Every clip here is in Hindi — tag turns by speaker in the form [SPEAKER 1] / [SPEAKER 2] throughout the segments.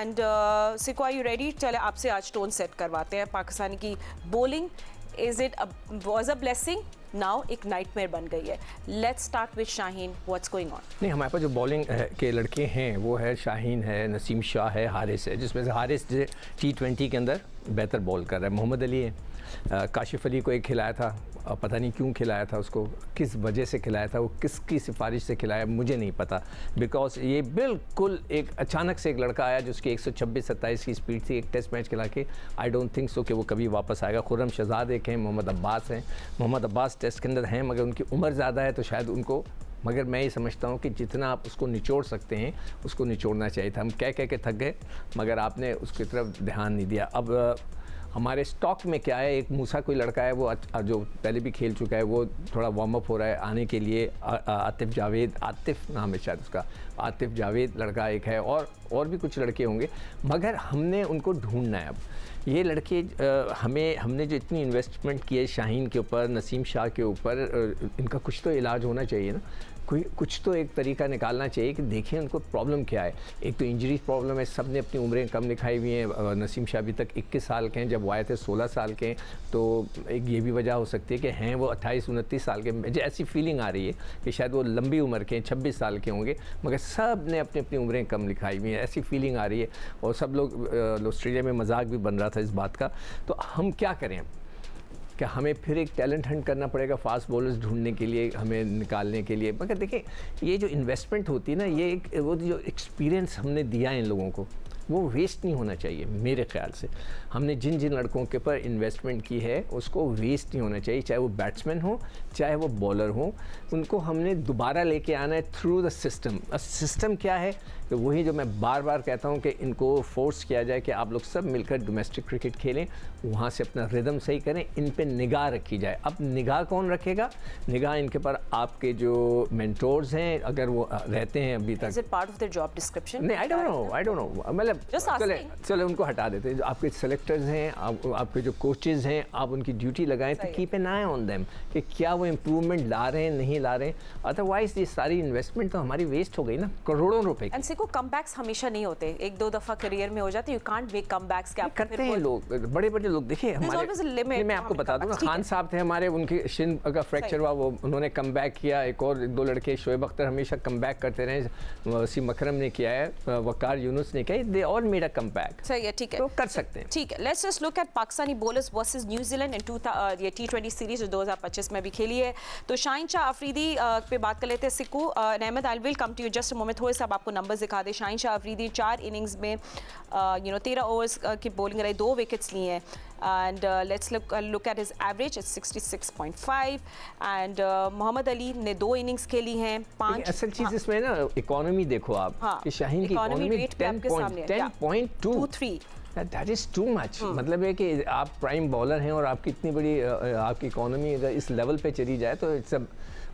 [SPEAKER 1] एंड सिको, आर यू रेडी? चले आपसे आज टोन सेट करवाते हैं. पाकिस्तान की bowling is it was a blessing, now एक नाइटमेयर बन गई है. Let's start with Shaheen. What's going on?
[SPEAKER 2] नहीं, हमारे पास जो बॉलिंग के लड़के हैं वो है शाहीन है, नसीम शाह है, हारिस है, जिसमें से हारिस T20 के अंदर बेहतर बॉल कर रहा है. मोहम्मद अली है, काशिफ अली को एक खिलाया था, पता नहीं क्यों खिलाया था उसको, किस वजह से खिलाया था, वो किसकी सिफारिश से खिलाया मुझे नहीं पता. बिकॉज ये बिल्कुल एक अचानक से एक लड़का आया जिसकी 126-27 की स्पीड थी, एक टेस्ट मैच खिला के. आई डोंट थिंक सो कि वो कभी वापस आएगा. खुर्रम शहजाद एक हैं, मोहम्मद अब्बास हैं. मोहम्मद अब्बास टेस्ट के अंदर हैं मगर उनकी उम्र ज़्यादा है तो शायद उनको, मगर मैं ये समझता हूँ कि जितना आप उसको निचोड़ सकते हैं उसको निचोड़ना चाहिए था. हम कह के थक गए मगर आपने उसकी तरफ ध्यान नहीं दिया. अब हमारे स्टॉक में क्या है, एक मूसा कोई लड़का है वो जो पहले भी खेल चुका है, वो थोड़ा वार्म अप हो रहा है आने के लिए. आतिफ जावेद, आतिफ नाम है शायद उसका, आतिफ जावेद लड़का एक है, और भी कुछ लड़के होंगे मगर हमने उनको ढूंढना है. अब ये लड़के हमने जो इतनी इन्वेस्टमेंट की है शाहीन के ऊपर, नसीम शाह के ऊपर, इनका कुछ तो इलाज होना चाहिए ना. कुछ तो एक तरीका निकालना चाहिए कि देखें उनको प्रॉब्लम क्या है. एक तो इंजरी प्रॉब्लम है, सब ने अपनी उम्रें कम दिखाई हुई हैं. नसीम शाह अभी तक 21 साल के हैं, जब वो आए थे 16 साल के हैं. तो एक ये भी वजह हो सकती है कि हैं वो 28-29 साल के. मुझे ऐसी फीलिंग आ रही है कि शायद वो लंबी उम्र के हैं, 26 साल के होंगे मगर सब ने अपनी अपनी उम्रें कम दिखाई हुई हैं, ऐसी फीलिंग आ रही है. और सब लोग ऑस्ट्रेलिया में मजाक भी बन रहा था इस बात का. तो हम क्या करें कि हमें फिर एक टैलेंट हंट करना पड़ेगा फास्ट बॉलर्स ढूंढने के लिए, हमें निकालने के लिए. मगर देखिए ये जो इन्वेस्टमेंट होती है ना, ये एक वो जो एक्सपीरियंस हमने दिया है इन लोगों को, वो वेस्ट नहीं होना चाहिए मेरे ख्याल से. हमने जिन जिन लड़कों के ऊपर इन्वेस्टमेंट की है उसको वेस्ट नहीं होना चाहिए, चाहे वो बैट्समैन हो चाहे वो बॉलर हो. उनको हमने दोबारा लेके आना है थ्रू द सिस्टम. सिस्टम क्या है कि वही जो मैं बार बार कहता हूँ कि इनको फोर्स किया जाए कि आप लोग सब मिलकर डोमेस्टिक क्रिकेट खेलें, वहाँ से अपना रिदम सही करें, इन पे निगाह रखी जाए. अब निगाह कौन रखेगा? निगाह इनके पर आपके जो मेंटोर्स हैं, अगर वो रहते हैं अभी तक.
[SPEAKER 1] Is it part of their job description?
[SPEAKER 2] नहीं, आई डोंट नो मतलब चले उनको हटा देते हैं. जो आपके सेलेक्टर्स हैं, आपके जो कोचेज़ हैं, आप उनकी ड्यूटी लगाएं तो keep an I on them कि क्या वो इम्प्रूवमेंट ला रहे हैं नहीं ला रहे हैं. अदरवाइज ये सारी इन्वेस्टमेंट तो हमारी वेस्ट हो गई ना, करोड़ों रुपए की.
[SPEAKER 1] एंड सिको, कमबैक्स हमेशा नहीं होते, एक दो दफा करियर में हो जाते. You can't make comebacks. क्या
[SPEAKER 2] करते हैं लोग, बड़े बड़े लोग. देखिए हमारे, मैं आपको बता दूं ना, खान साहब थे हमारे, उनके शिन का फ्रैक्चर हुआ, वो उन्होंने कम बैक किया. एक और दो लड़के, शोएब अख्तर हमेशा कम बैक करते रहे, वसीम अकरम ने किया है, वकार यूनुस ने किया, they all made a come back.
[SPEAKER 1] सही है, ठीक है,
[SPEAKER 2] तो कर सकते हैं.
[SPEAKER 1] ठीक है. Let's just look at Pakistani bowlers versus New Zealand in T20 series जो 2025 में भी खेली है. तो शाहीन शाह अफरीदी पे बात कर लेते हैं. सिकू, Ahmed, I will come to you just a moment. थोड़े से आपको नंबर्स दिखा दे. शाहीन शाह अफरीदी 4 इनिंग्स में 13 ओवर्स की बॉलिंग रही, 2 विकेट्स ली हैं. And let's look at his average. It's 66.5. And Mohammad Ali ने 2 इनिंग्स खेली हैं, 5.
[SPEAKER 2] असल चीज़ इसमें ना इकोनॉमी देखो आप, कि शाहीन की economy 10.23. That is too much. मतलब है कि आप प्राइम बॉलर हैं और आपकी इतनी बड़ी आपकी इकोनॉमी अगर इस लेवल पे चली जाए तो सब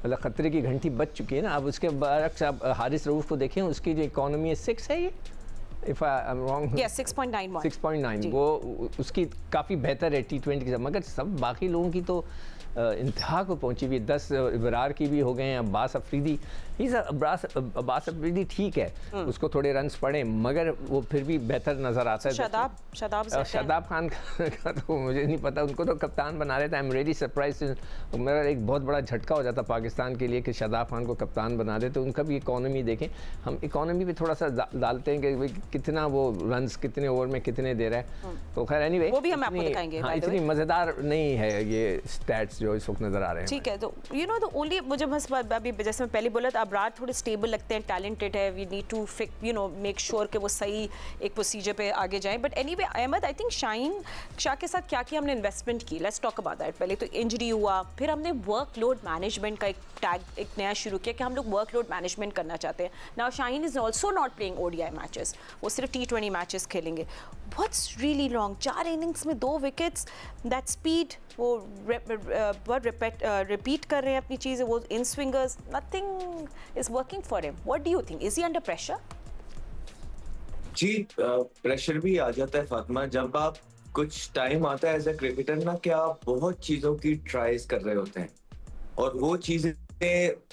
[SPEAKER 2] मतलब ख़तरे की घंटी बज चुकी है ना. अब उसके बाद आप हारिस रऊफ़ को देखें, उसकी जो इकोनॉमी है 6 है. ये इफ़ आई एम रॉन्ग, 6.9. वो उसकी काफ़ी बेहतर है T20 के साथ. मगर सब बाकी लोगों की तो इंतहा को पहुंची हुई. 10 इबरार की भी हो गए हैं. अब्बास अफरीदी, अब्बास अफरीदी ठीक है, उसको थोड़े रन्स पड़े मगर वो फिर भी बेहतर नज़र आता है. शादाब खान का तो मुझे नहीं पता, उनको तो कप्तान बना रहे थे. I am really surprise. मेरा एक बहुत बड़ा झटका हो जाता पाकिस्तान के लिए कि शादाब खान को कप्तान बना दे. तो उनका भी इकोनॉमी देखें. हम इकोनॉमी पे थोड़ा सा डालते हैं कि कितना वो रन्स कितने ओवर में कितने दे रहा है. तो खैर एनीवे,
[SPEAKER 1] वो भी हम आपको दिखाएंगे.
[SPEAKER 2] हाँ, इतनी मज़ेदार नहीं है ये स्टैट्स जो इस वक्त नजर आ रहे हैं.
[SPEAKER 1] ठीक है. तो यू नो द ओनली, मुझे बस अभी जैसे मैं पहले बोला था, अबरार थोड़े स्टेबल लगते हैं, टैलेंटेड है. We need to make sure कि वो सही एक प्रोसीजर पे आगे जाएं. But anyway Ahmed, I think Shaheen Shah के साथ क्या किया हमने, इन्वेस्टमेंट की. Let's talk about that. पहले तो इंजरी हुआ, फिर हमने वर्कलोड मैनेजमेंट का एक नया शुरू किया कि हम लोग वर्कलोड मैनेजमेंट करना चाहते हैं. Now Shaheen is also not playing ODI matches, वो सिर्फ T20 मैचेस खेलेंगे. व्हाट्स रियली लॉन्ग, 4 इनिंग्स में 2 विकेट्स, दैट स्पीड, वो रिपीट कर रहे हैं अपनी चीज़ें, वो in swingers, nothing is working for him. What do you think, is he under pressure?
[SPEAKER 3] जी, प्रेशर भी आ जाता है फातिमा. जब आप कुछ टाइम आता है एज अ क्रिकेटर ना कि आप बहुत चीज़ों की ट्राइज कर रहे होते हैं और वो चीज़ें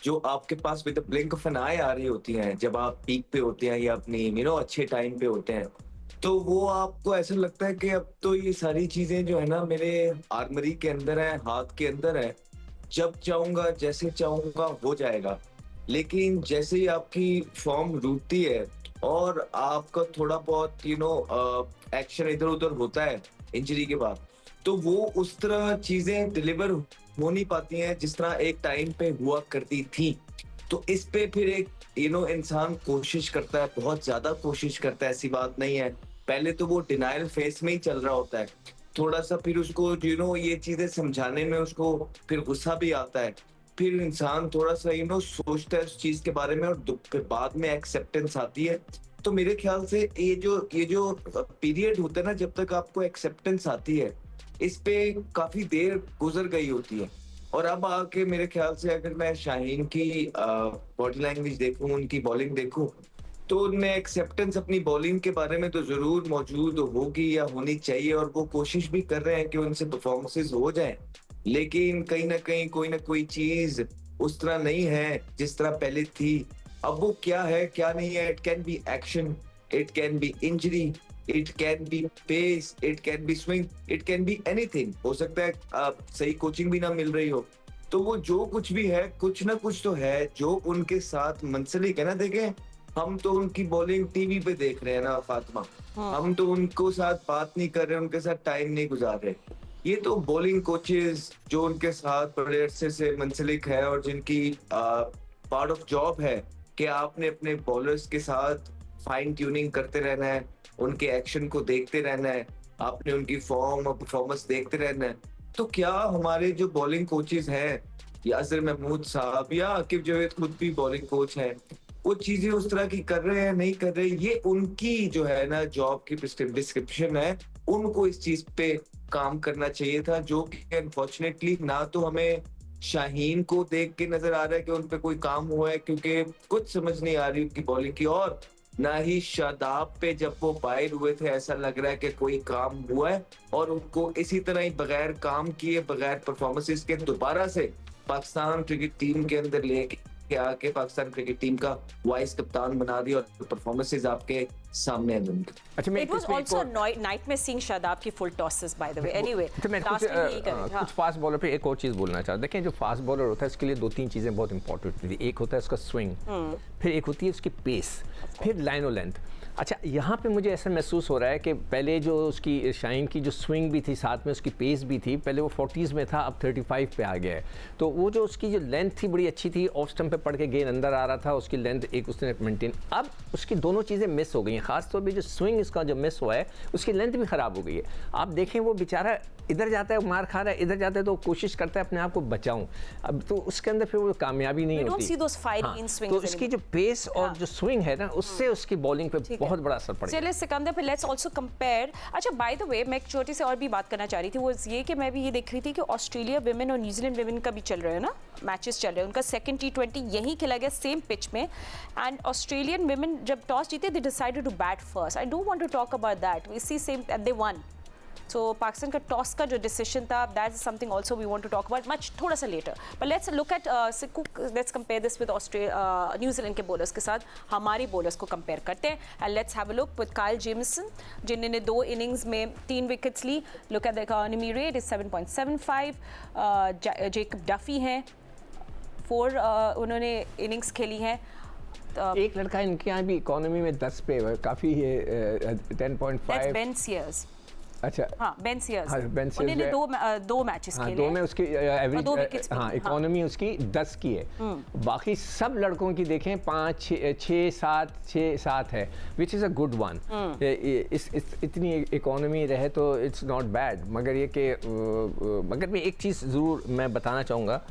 [SPEAKER 3] जो आपके पास with the blink of an eye आ रही होती हैं जब आप पीक पे होते हैं या अपनी अच्छे टाइम पे होते हैं, तो वो आपको ऐसा लगता है कि अब तो ये सारी चीजें जो है ना मेरे आर्मरी के अंदर है, हाथ के अंदर है, जब चाहूंगा जैसे चाहूंगा हो जाएगा। लेकिन जैसे ही आपकी फॉर्म रूठती है और आपका थोड़ा बहुत एक्शन इधर उधर होता है इंजरी के बाद, तो वो उस तरह चीजें डिलीवर हो नहीं पाती हैं जिस तरह एक टाइम पे हुआ करती थी। तो इस पे फिर एक इंसान कोशिश करता है, बहुत ज्यादा कोशिश करता है, ऐसी बात नहीं है। पहले तो वो डिनायल फेस में ही चल रहा होता है, थोड़ा सा फिर उसको ये चीजें समझाने में उसको फिर गुस्सा भी आता है, फिर इंसान थोड़ा सा सोचता है उस चीज के बारे में, और फिर बाद में एक्सेप्टेंस आती है। तो मेरे ख्याल से ये जो पीरियड होता है ना, जब तक आपको एक्सेप्टेंस आती है, इस पे काफी देर गुजर गई होती है। और अब आके मेरे ख्याल से अगर मैं शाहीन की बॉडी लैंग्वेज देखूं, उनकी बॉलिंग देखूं, तो उनमें एक्सेप्टेंस अपनी बॉलिंग के बारे में तो जरूर मौजूद होगी या होनी चाहिए, और वो कोशिश भी कर रहे हैं कि उनसे परफॉर्मेंसेज हो जाएं। लेकिन कहीं ना कहीं कोई ना कोई चीज उस तरह नहीं है जिस तरह पहले थी। अब वो क्या है क्या नहीं है, it can be action, it can be injury, it can be pace, it can be swing, it can be anything. हो सकता है सही कोचिंग भी ना मिल रही हो। तो वो जो कुछ भी है, कुछ ना कुछ तो है जो उनके साथ मंसलिक है ना। देखें, हम तो उनकी बॉलिंग टीवी पे देख रहे हैं ना फातिमा, हम तो उनको साथ बात नहीं कर रहे, उनके साथ टाइम नहीं गुजार रहे। ये तो बॉलिंग कोचेस जो उनके साथ बड़े अरसे से मंसलिक है और जिनकी पार्ट ऑफ जॉब है कि आपने अपने बॉलर्स के साथ फाइन ट्यूनिंग करते रहना है, उनके एक्शन को देखते रहना है, आपने उनकी फॉर्म और परफॉर्मेंस देखते रहना है। तो क्या हमारे जो बॉलिंग कोचेस हैं, यासिर महमूद साहब या आकिब जावेद खुद भी बॉलिंग कोच हैं, वो चीजें उस तरह की कर रहे हैं नहीं कर रहे, ये उनकी जो है ना जॉब की डिस्क्रिप्शन है। उनको इस चीज पे काम करना चाहिए था, जो कि अनफॉर्चुनेटली ना तो हमें शाहीन को देख के नजर आ रहा है कि उन पे कोई काम हुआ है, क्योंकि कुछ समझ नहीं आ रही उनकी बॉलिंग की, और ना ही शादाब पे जब वो बाहर हुए थे ऐसा लग रहा है कि कोई काम हुआ है। और उनको इसी तरह ही बगैर काम किए, बगैर परफॉर्मेंसेस के दोबारा से पाकिस्तान क्रिकेट टीम के अंदर लेके आके पाकिस्तान क्रिकेट टीम का वाइस कप्तान बना दिया, और परफॉर्मेंसेस आपके सामने हैं उनके।
[SPEAKER 2] अच्छा, मैं
[SPEAKER 1] It was also a nightmare seeing Shadab की full tosses by the way. Anyway,
[SPEAKER 2] तो मैं
[SPEAKER 1] last में यही करें, हाँ।
[SPEAKER 2] कुछ फास्ट बॉलर पे एक और चीज़ बोलना चाहता हूँ। देखें, जो फास्ट बॉलर होता है इसके लिए दो तीन चीज़ें बहुत इंपॉर्टेंट होती है। एक होता है उसका स्विंग, फिर एक होती है उसकी पेस, फिर लाइन और लेंथ। अच्छा, यहाँ पे मुझे ऐसा महसूस हो रहा है कि पहले जो उसकी शाहीन की जो स्विंग भी थी, साथ में उसकी पेस भी थी, पहले वो 40s में था, अब 35 पे आ गया है। तो वो जो उसकी जो लेंथ थी बड़ी अच्छी थी, ऑफ स्टंप पे पड़ के गेंद अंदर आ रहा था, उसकी लेंथ एक उसने मेंटेन। अब उसकी दोनों चीज़ें मिस हो गई हैं, खासतौर पर जो स्विंग इसका जो मिस हुआ है उसकी लेंथ भी ख़राब हो गई है। आप देखें, वो बेचारा इधर जाता है मार खा रहा है, इधर जाता है तो कोशिश करता है अपने आप को बचाऊं, अब तो उसके अंदर फिर वो कामयाबी नहीं होती। तो इसकी जो पेस और जो स्विंग है ना, उससे उसकी बॉलिंग पे बहुत बड़ा असर पड़ेगा।
[SPEAKER 1] चलिए सिकंदर, पे लेट्स आल्सो कंपेयर। अच्छा, बाय द वे, मैं एक छोटी से और भी बात करना चाह रही थी, वो ये कि मैं भी ये देख रही थी कि ऑस्ट्रेलिया विमेन और न्यूजीलैंड विमेन का भी चल रहा है ना, मैचेस चल रहे हैं। उनका सेकंड T20 यहीं खेला गया, सेम पिच में। एंड ऑस्ट्रेलियन विमेन जब टॉस जीते, they decided to bat first. I don't want to talk about that, we see same and they won. So Pakistan का टॉस का जो डिसीजन था, that is something also we want to talk about much थोड़ा सा later. But let's look at let's compare this with New Zealand के बॉलर्स के साथ हमारी बॉलर्स को कंपेयर करते हैं। And let's have a look with Kyle Jamieson, जिन्होंने 2 इनिंग्स में 3 विकेट्स ली। Look at the economy rate is 7.75. Jacob Duffy हैं, 4 उन्होंने इनिंग्स खेली हैं।
[SPEAKER 2] एक लड़का इनके यहाँ भी इकोनॉमी में 10 पे काफ़ी है, 10.5।
[SPEAKER 1] Ben Sears.
[SPEAKER 2] अच्छा,
[SPEAKER 1] हाँ, बेन सीयर्स।
[SPEAKER 2] हाँ, बेन सीयर्स
[SPEAKER 1] उन्होंने 2 मैचेस खेले।
[SPEAKER 2] 2 में उसकी एवरेज,
[SPEAKER 1] हाँ,
[SPEAKER 2] इकोनॉमी उसकी 10 की है। बाकी सब लड़कों की देखें 5, 6, 7 है, which is a good one. इतनी इकोनॉमी रहे तो इट्स नॉट बैड। मगर ये कि मगर मैं एक चीज़ ज़रूर मैं बताना चाहूँगा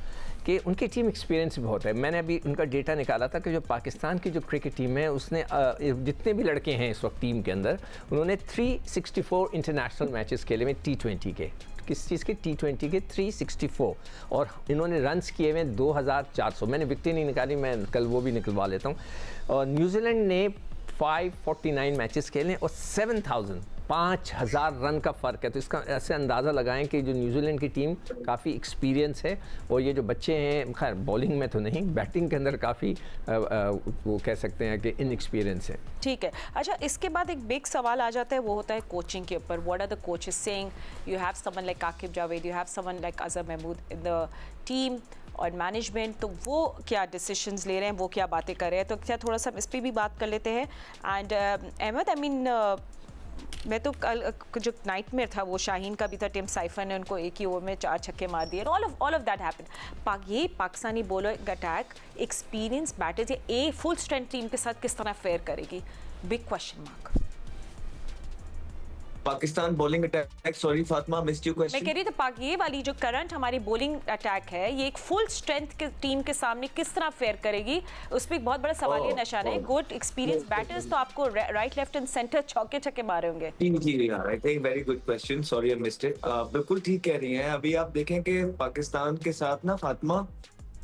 [SPEAKER 2] कि उनकी टीम एक्सपीरियंस बहुत है। मैंने अभी उनका डेटा निकाला था कि जो पाकिस्तान की जो क्रिकेट टीम है, उसने जितने भी लड़के हैं इस वक्त टीम के अंदर, उन्होंने 364 इंटरनेशनल मैचेस खेले में T20 के। किस चीज़ के? T20 के 364। और इन्होंने रन्स किए हुए 2400। मैंने विकेटें नहीं निकाली, मैं कल वो भी निकलवा लेता हूँ। और न्यूजीलैंड ने 549 मैचेस खेले और 5,000 रन का फ़र्क है। तो इसका ऐसे अंदाज़ा लगाएं कि जो न्यूजीलैंड की टीम काफ़ी एक्सपीरियंस है और ये जो बच्चे हैं, खैर बॉलिंग में तो नहीं, बैटिंग के अंदर काफ़ी वो कह सकते हैं कि इनएक्सपीरियंस है।
[SPEAKER 1] ठीक है। अच्छा, इसके बाद एक बिग सवाल आ जाता है, वो होता है कोचिंग के ऊपर। What are the coaches saying? You have someone like Aqib Javed, you have someone like Azhar Mahmood in the team और मैनेजमेंट, तो वो क्या डिसीजंस ले रहे हैं, वो क्या बातें कर रहे हैं? तो क्या थोड़ा सा इस पर भी बात कर लेते हैं। एंड अहमद, आई मीन मैं तो कल जो नाइटमेयर था वो शाहीन का भी था। टिम साइफर ने उनको एक ही ओवर में 4 छक्के मार दिए। All of that happened. ये Pakistani bowler attack experience batters ये फुल स्ट्रेंथ टीम के साथ किस तरह फेयर करेगी? Big question mark.
[SPEAKER 3] Pakistan bowling attack, sorry Fatima, missed your
[SPEAKER 1] main
[SPEAKER 3] question.
[SPEAKER 1] कह रही थी ये वाली जो करंट हमारी बॉलिंग अटैक है, ये एक फुल स्ट्रेंथ के टीम के सामने किस तरह फेयर करेगी? उस पर एक बहुत बड़ा सवालिया निशान है। गुड एक्सपीरियंस बैटर्स तो आपको राइट, लेफ्ट एंड सेंटर चौके छक्के मारे होंगे।
[SPEAKER 3] जी यार, I think very good question, sorry I missed it. बिल्कुल ठीक कह रही हैं। अभी आप देखें कि पाकिस्तान के साथ ना फातिमा,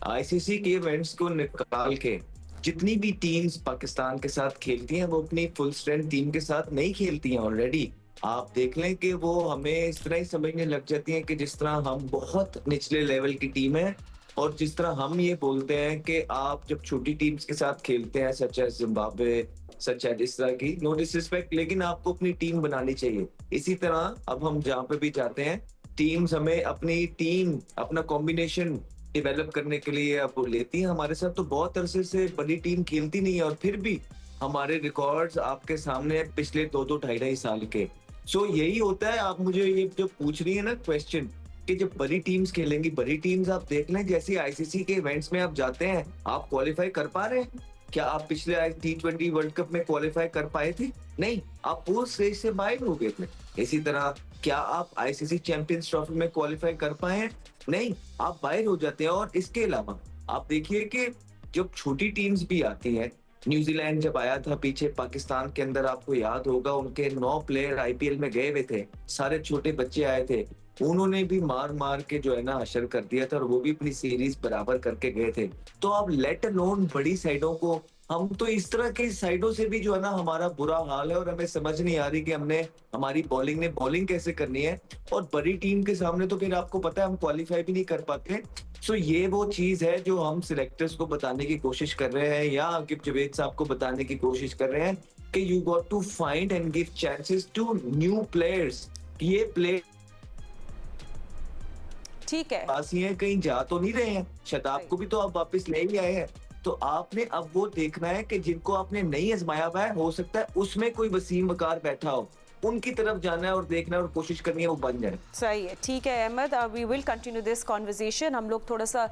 [SPEAKER 3] आईसीसी के इवेंट्स को निकाल के जितनी भी टीम्स पाकिस्तान के साथ खेलती हैं वो अपनी फुल स्ट्रेंथ टीम के साथ नहीं खेलती हैं ऑलरेडी। आप देख लें कि वो हमें इस तरह ही समझने लग जाती हैं कि जिस तरह हम बहुत निचले लेवल की टीम है, और जिस तरह हम ये बोलते हैं कि आप जब छोटी टीम्स के साथ खेलते हैं, such as Zimbabwe, such as इस तरह की, नो डिसरिस्पेक्ट, लेकिन आपको अपनी टीम बनानी चाहिए। इसी तरह अब हम जहाँ पे भी जाते हैं, टीम्स हमें अपनी टीम, अपना कॉम्बिनेशन डेवलप करने के लिए अब लेती है हमारे साथ। तो बहुत अरसे से बड़ी टीम खेलती नहीं है और फिर भी हमारे रिकॉर्ड्स आपके सामने हैं पिछले 2-2 ढाई साल के। सो यही होता है। आप मुझे ये जो पूछ रही है ना क्वेश्चन कि जब बड़ी टीम्स खेलेंगी, बड़ी टीम्स आप देख लें, जैसे आईसीसी के इवेंट्स में आप जाते हैं, आप क्वालिफाई कर पा रहे हैं क्या? आप पिछले T20 वर्ल्ड कप में क्वालिफाई कर पाए थे? नहीं, आप पूल स्टेज से बाहर हो गए थे। इसी तरह क्या आप आईसीसी चैंपियंस ट्रॉफी में क्वालिफाई कर पाए हैं? नहीं, आप बाहर हो जाते हैं। और इसके अलावा आप देखिए कि जब छोटी टीम्स भी आती हैं, न्यूजीलैंड जब आया था पीछे पाकिस्तान के अंदर, आपको याद होगा उनके 9 प्लेयर आईपीएल में गए हुए थे, सारे छोटे बच्चे आए थे, उन्होंने भी मार मार के जो है ना हशर कर दिया था और वो भी अपनी सीरीज बराबर करके गए थे। तो आप लेट अलोन बड़ी साइडों को, हम तो इस तरह की साइडों से भी जो है ना हमारा बुरा हाल है और हमें समझ नहीं आ रही कि हमारी बॉलिंग ने बॉलिंग कैसे करनी है। और बड़ी टीम के सामने तो फिर आपको पता है हम क्वालिफाई भी नहीं कर पाते। सो ये वो चीज है जो हम सिलेक्टर्स को बताने की कोशिश कर रहे हैं, या आकिब जावेद साहब को बताने की कोशिश कर रहे हैं कि you got to find and give chances to new players. ये प्लेयर
[SPEAKER 1] ठीक है,
[SPEAKER 3] पास ही हैं, कहीं जा तो नहीं रहे हैं। शताब को भी तो आप वापस ले ही आए हैं। तो आपने अब वो देखना है कि जिनको आपने नहीं आजमाया हुआ है, हो सकता है उसमें कोई वसीम वकार बैठा हो, उनकी तरफ जाना है और देखना है और कोशिश करनी है वो बन जाए।
[SPEAKER 1] सही है। ठीक है Ahmed, we will continue this conversation. हम लोग थोड़ा सा